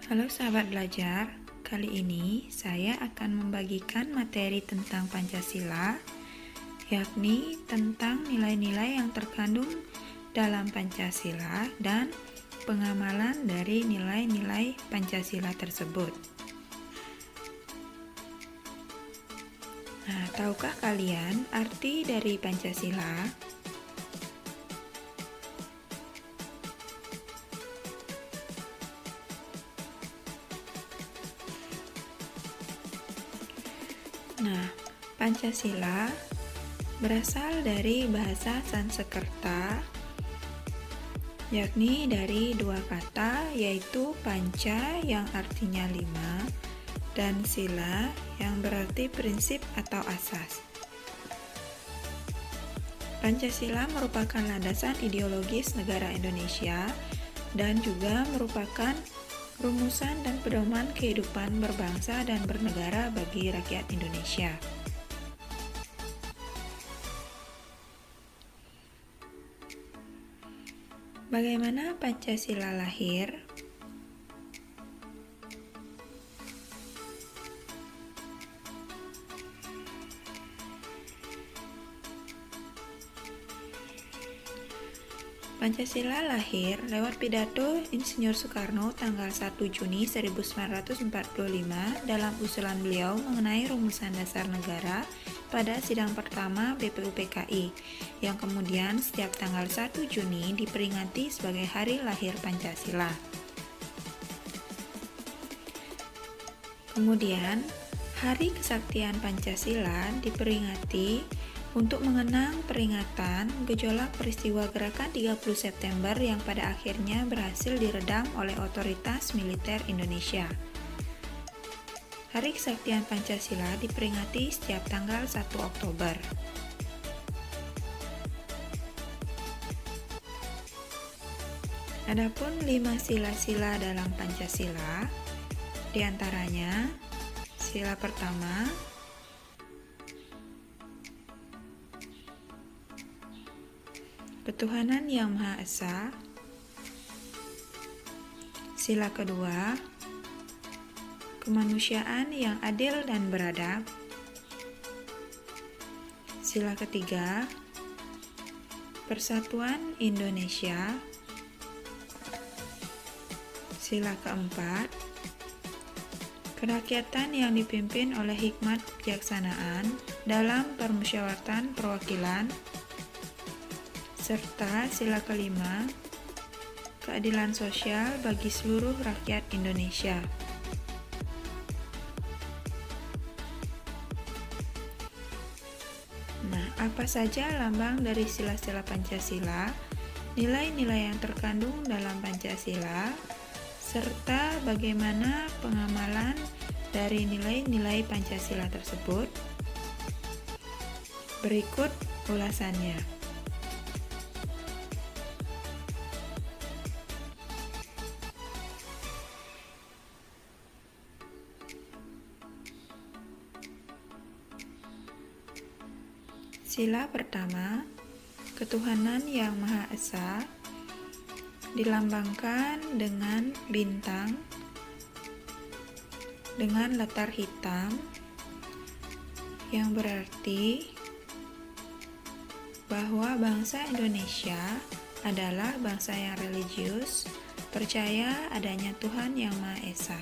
Halo sahabat belajar, kali ini saya akan membagikan materi tentang Pancasila, yakni tentang nilai-nilai yang terkandung dalam Pancasila dan pengamalan dari nilai-nilai Pancasila tersebut. Nah, tahukah kalian arti dari Pancasila? Nah, Pancasila berasal dari bahasa Sanskerta, yakni dari dua kata, yaitu panca yang artinya 5 dan sila yang berarti prinsip atau asas. Pancasila merupakan landasan ideologis negara Indonesia dan juga merupakan rumusan dan pedoman kehidupan berbangsa dan bernegara bagi rakyat Indonesia. Bagaimana Pancasila lahir? Pancasila lahir lewat pidato Insinyur Soekarno tanggal 1 Juni 1945 dalam usulan beliau mengenai rumusan dasar negara pada sidang pertama BPUPKI, yang kemudian setiap tanggal 1 Juni diperingati sebagai hari lahir Pancasila. Kemudian, Hari Kesaktian Pancasila diperingati untuk mengenang peringatan gejolak peristiwa gerakan 30 September yang pada akhirnya berhasil diredam oleh otoritas militer Indonesia. Hari Kesaktian Pancasila diperingati setiap tanggal 1 Oktober. Adapun 5 sila-sila dalam Pancasila, diantaranya sila pertama, ketuhanan yang Maha Esa. Sila kedua, kemanusiaan yang adil dan beradab. Sila ketiga, persatuan Indonesia. Sila keempat, kerakyatan yang dipimpin oleh hikmat kebijaksanaan dalam permusyawaratan perwakilan. Serta sila kelima, keadilan sosial bagi seluruh rakyat Indonesia. Nah, apa saja lambang dari sila-sila Pancasila, nilai-nilai yang terkandung dalam Pancasila, serta bagaimana pengamalan dari nilai-nilai Pancasila tersebut? Berikut ulasannya. Sila pertama, ketuhanan yang Maha Esa, dilambangkan dengan bintang dengan latar hitam, yang berarti bahwa bangsa Indonesia adalah bangsa yang religius, percaya adanya Tuhan yang Maha Esa.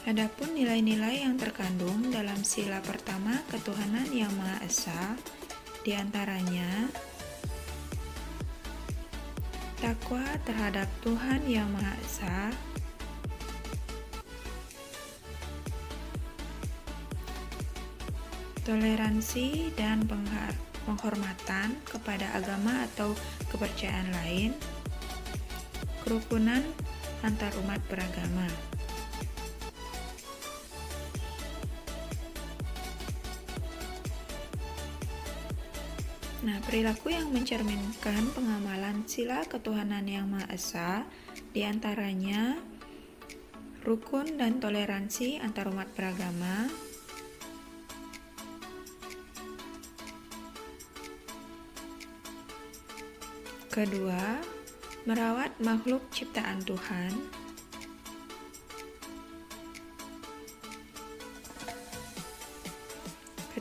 Adapun nilai-nilai yang terkandung dalam sila pertama ketuhanan yang Maha Esa, diantaranya takwa terhadap Tuhan yang Maha Esa, toleransi dan penghormatan kepada agama atau kepercayaan lain, kerukunan antar umat beragama. Nah, perilaku yang mencerminkan pengamalan sila ketuhanan yang Maha Esa diantaranya rukun dan toleransi antar umat beragama, kedua, merawat makhluk ciptaan Tuhan,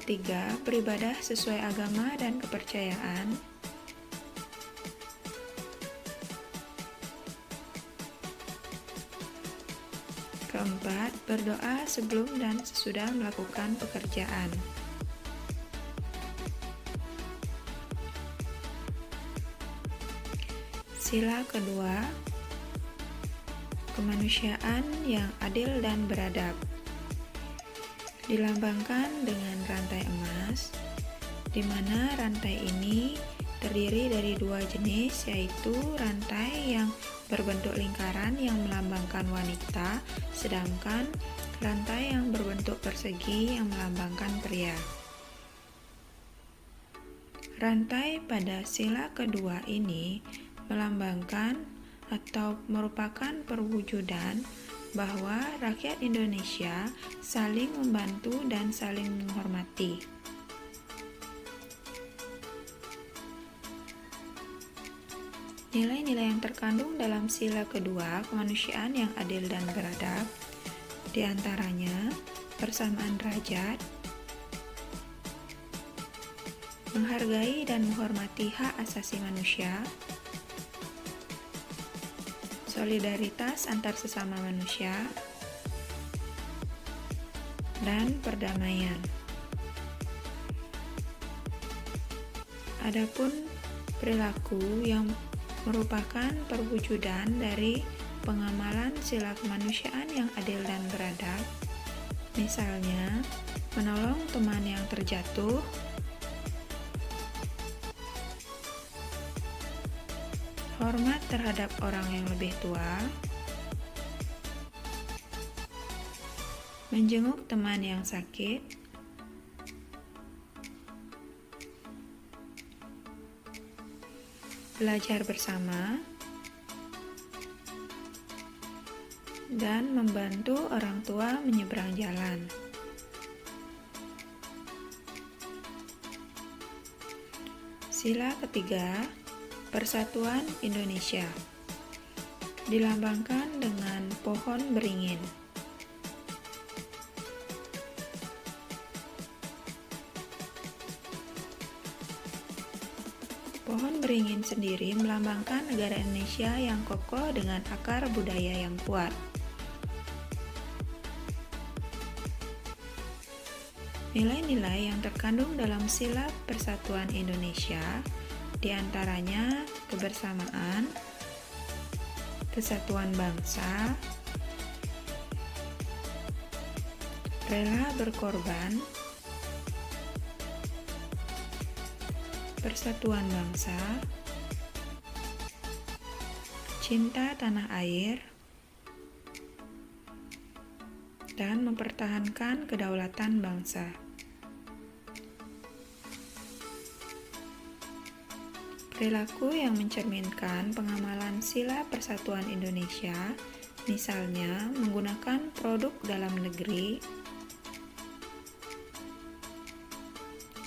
ketiga, beribadah sesuai agama dan kepercayaan. Keempat, berdoa sebelum dan sesudah melakukan pekerjaan. Sila kedua, kemanusiaan yang adil dan beradab. Dilambangkan dengan rantai emas, di mana rantai ini terdiri dari dua jenis, yaitu rantai yang berbentuk lingkaran yang melambangkan wanita, sedangkan rantai yang berbentuk persegi yang melambangkan pria. Rantai pada sila kedua ini melambangkan atau merupakan perwujudan bahwa rakyat Indonesia saling membantu dan saling menghormati. Nilai-nilai yang terkandung dalam sila kedua, kemanusiaan yang adil dan beradab, diantaranya persamaan derajat, menghargai dan menghormati hak asasi manusia, solidaritas antar sesama manusia, dan perdamaian. Adapun perilaku yang merupakan perwujudan dari pengamalan sila kemanusiaan yang adil dan beradab, misalnya menolong teman yang terjatuh, hormat terhadap orang yang lebih tua, menjenguk teman yang sakit, belajar bersama, dan membantu orang tua menyeberang jalan. Sila ketiga, Persatuan Indonesia, dilambangkan dengan pohon beringin. Pohon beringin sendiri melambangkan negara Indonesia yang kokoh dengan akar budaya yang kuat. Nilai-nilai yang terkandung dalam sila Persatuan Indonesia diantaranya kebersamaan, kesatuan bangsa, rela berkorban, persatuan bangsa, cinta tanah air, dan mempertahankan kedaulatan bangsa. Perilaku yang mencerminkan pengamalan sila Persatuan Indonesia, misalnya menggunakan produk dalam negeri,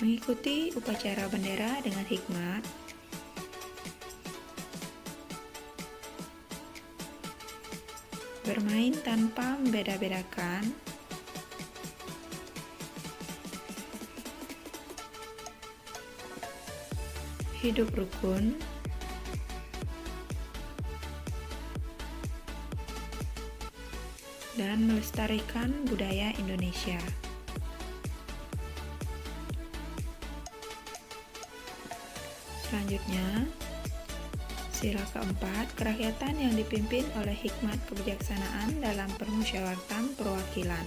mengikuti upacara bendera dengan hikmat, bermain tanpa membeda-bedakan, hidup rukun, dan melestarikan budaya Indonesia. Selanjutnya, sila keempat, kerakyatan yang dipimpin oleh hikmat kebijaksanaan dalam permusyawaratan perwakilan.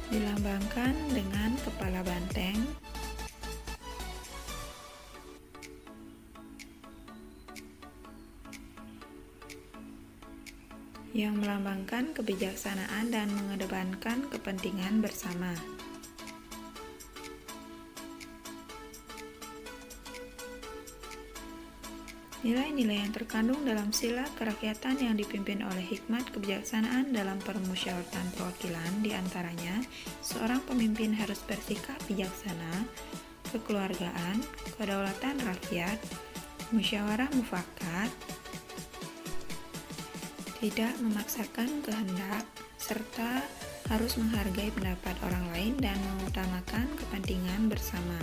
Dilambangkan dengan kepala banteng, yang melambangkan kebijaksanaan dan mengedepankan kepentingan bersama. Nilai-nilai yang terkandung dalam sila kerakyatan yang dipimpin oleh hikmat kebijaksanaan dalam permusyawaratan perwakilan diantaranya, seorang pemimpin harus bersikap bijaksana, kekeluargaan, kedaulatan rakyat, musyawarah mufakat, tidak memaksakan kehendak, serta harus menghargai pendapat orang lain dan mengutamakan kepentingan bersama.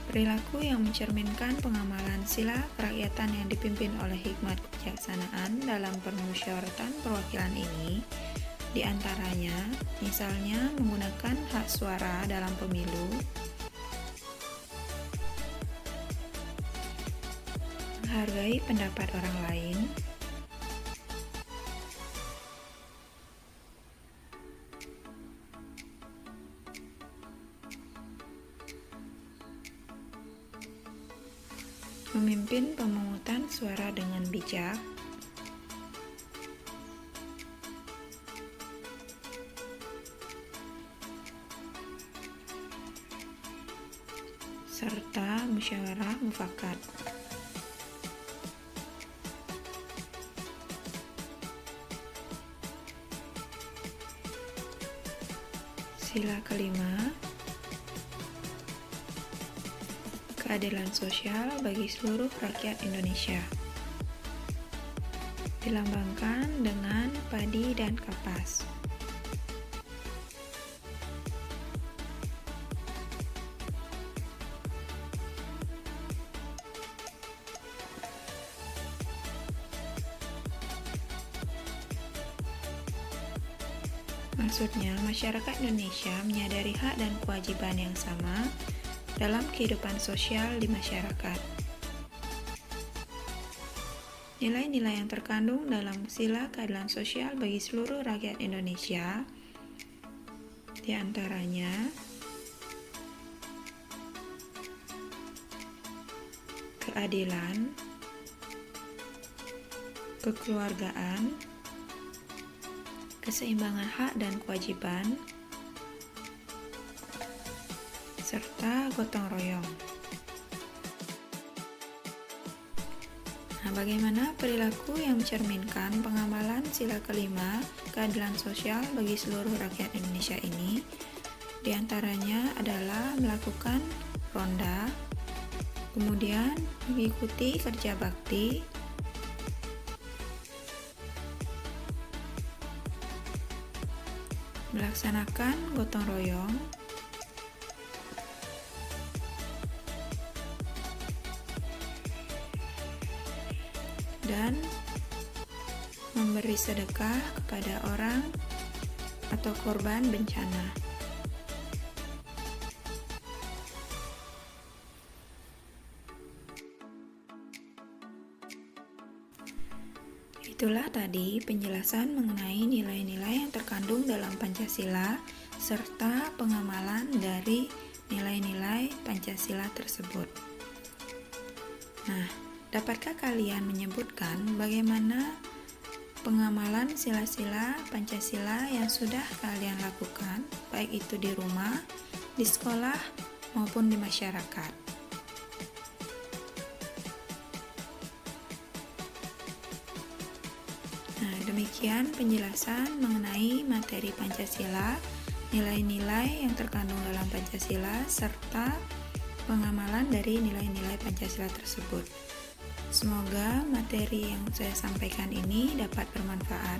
Perilaku yang mencerminkan pengamalan sila kerakyatan yang dipimpin oleh hikmat kebijaksanaan dalam permusyawaratan perwakilan ini, diantaranya, misalnya menggunakan hak suara dalam pemilu, menghargai pendapat orang lain, memimpin pemungutan suara dengan bijak, serta musyawarah mufakat. Sila kelima, keadilan sosial bagi seluruh rakyat Indonesia, dilambangkan dengan padi dan kapas. Maksudnya, masyarakat Indonesia menyadari hak dan kewajiban yang sama dalam kehidupan sosial di masyarakat. Nilai-nilai yang terkandung dalam sila keadilan sosial bagi seluruh rakyat Indonesia, di antaranya keadilan, kekeluargaan, keseimbangan hak dan kewajiban, serta gotong royong. Nah, bagaimana perilaku yang mencerminkan pengamalan sila kelima keadilan sosial bagi seluruh rakyat Indonesia ini? Di antaranya adalah melakukan ronda, kemudian mengikuti kerja bakti, melaksanakan gotong royong, dan memberi sedekah kepada orang atau korban bencana. Itulah tadi penjelasan mengenai nilai-nilai yang terkandung dalam Pancasila serta pengamalan dari nilai-nilai Pancasila tersebut. Nah, dapatkah kalian menyebutkan bagaimana pengamalan sila-sila Pancasila yang sudah kalian lakukan, baik itu di rumah, di sekolah, maupun di masyarakat? Nah, demikian penjelasan mengenai materi Pancasila, nilai-nilai yang terkandung dalam Pancasila, serta pengamalan dari nilai-nilai Pancasila tersebut. Semoga materi yang saya sampaikan ini dapat bermanfaat.